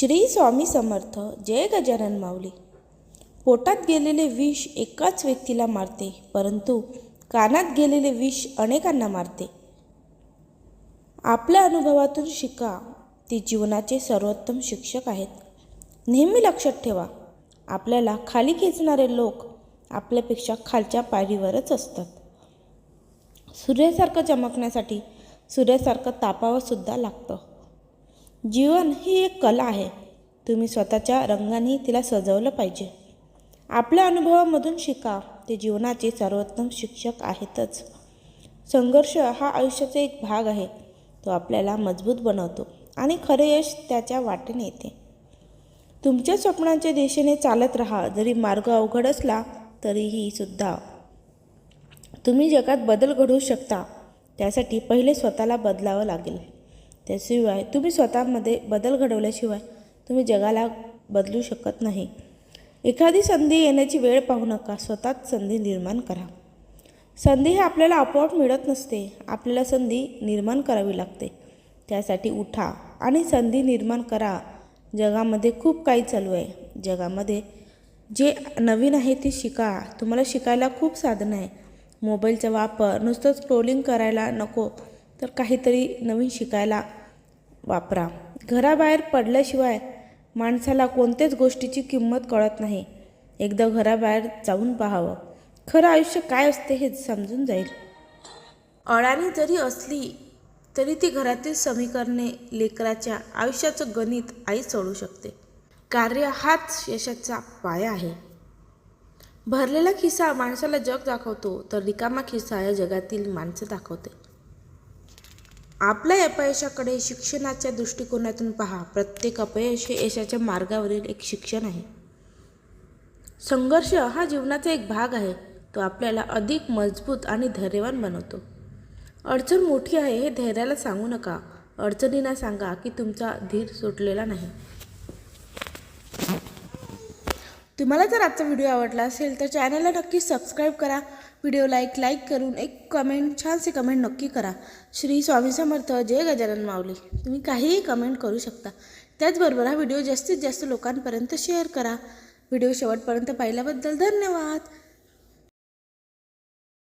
श्री स्वामी समर्थ. जय गजानन माऊली. पोटात गेलेले विष एकाच व्यक्तीला मारते, परंतु कानात गेलेले विष अनेकांना मारते. आपल्या अनुभवातून शिका, ते जीवनाचे सर्वोत्तम शिक्षक आहेत. नेहमी लक्षात ठेवा, आपल्याला खाली खेचणारे लोक आपल्यापेक्षा खालच्या पायरीवरच असतात. सूर्यासारखं चमकण्यासाठी सूर्यासारखं तापावं सुद्धा लागतं. जीवन ही एक कला आहे. तुम्ही स्वतःच्या रंगाने तिला सजवलं पाहिजे. आपल्या अनुभवामधून शिका, ते जीवनाचे सर्वोत्तम शिक्षक आहेतच. संघर्ष हा आयुष्याचा एक भाग आहे. तो आपल्याला मजबूत बनवतो आणि खरे यश त्याच्या वाटेने येते. तुमच्या स्वप्नांच्या दिशेने चालत राहा. जरी मार्ग अवघड असला तरीही सुद्धा तुम्ही जगात बदल घडवू शकता. त्यासाठी पहिले स्वतःला बदलावं लागेल. त्याशिवाय तुम्ही स्वतःमध्ये बदल घडवल्याशिवाय तुम्ही जगाला बदलू शकत नाही. एखादी संधी येण्याची वेळ पाहू नका, स्वतःच संधी निर्माण करा. संधी ही आपल्याला आपोआप मिळत नसते, आपल्याला संधी निर्माण करावी लागते. त्यासाठी उठा आणि संधी निर्माण करा. जगामध्ये खूप काही चालू आहे. जगामध्ये जे नवीन आहे ते शिका. तुम्हाला शिकायला खूप साधनं आहे. मोबाईलचा वापर नुसतं स्क्रोलिंग करायला नको, तर काहीतरी नवीन शिकायला वापरा. घराबाहेर पडल्याशिवाय माणसाला कोणत्याच गोष्टीची किंमत कळत नाही. एकदा घराबाहेर जाऊन पाहावं, खरं आयुष्य काय असते हे समजून जाईल. अडाणी जरी असली तरी ती घरातील समीकरणे, लेकराच्या आयुष्याचं गणित आई सोडवू शकते. कार्य हाच यशाचा पाया आहे. भरलेला खिसा माणसाला जग दाखवतो, तर रिकामा खिसा या जगातील माणसं दाखवते. आपल्या अपयशाकडे शिक्षणाच्या दृष्टिकोनातून पहा. प्रत्येक अपयश हे यशाच्या मार्गावरील एक शिक्षण आहे. संघर्ष हा जीवनाचा एक भाग आहे. तो आपल्याला अधिक मजबूत आणि धैर्यवान बनवतो. अडचण मोठी आहे हे धैर्याला सांगू नका. अडचणींना सांगा की तुमचा धीर सुटलेला नाही. तुम्हाला जर आजचा व्हिडिओ आवडला असेल तर चॅनलला नक्की सबस्क्राईब करा. व्हिडिओ लाईक करून एक कमेंट, छानसे कमेंट नक्की करा. श्री स्वामी समर्थ. जय गजानन माऊली. तुम्ही काहीही कमेंट करू शकता. त्याचबरोबर हा व्हिडिओ जास्तीत जास्त लोकांपर्यंत शेअर करा. व्हिडिओ शेवटपर्यंत पाहिल्याबद्दल धन्यवाद.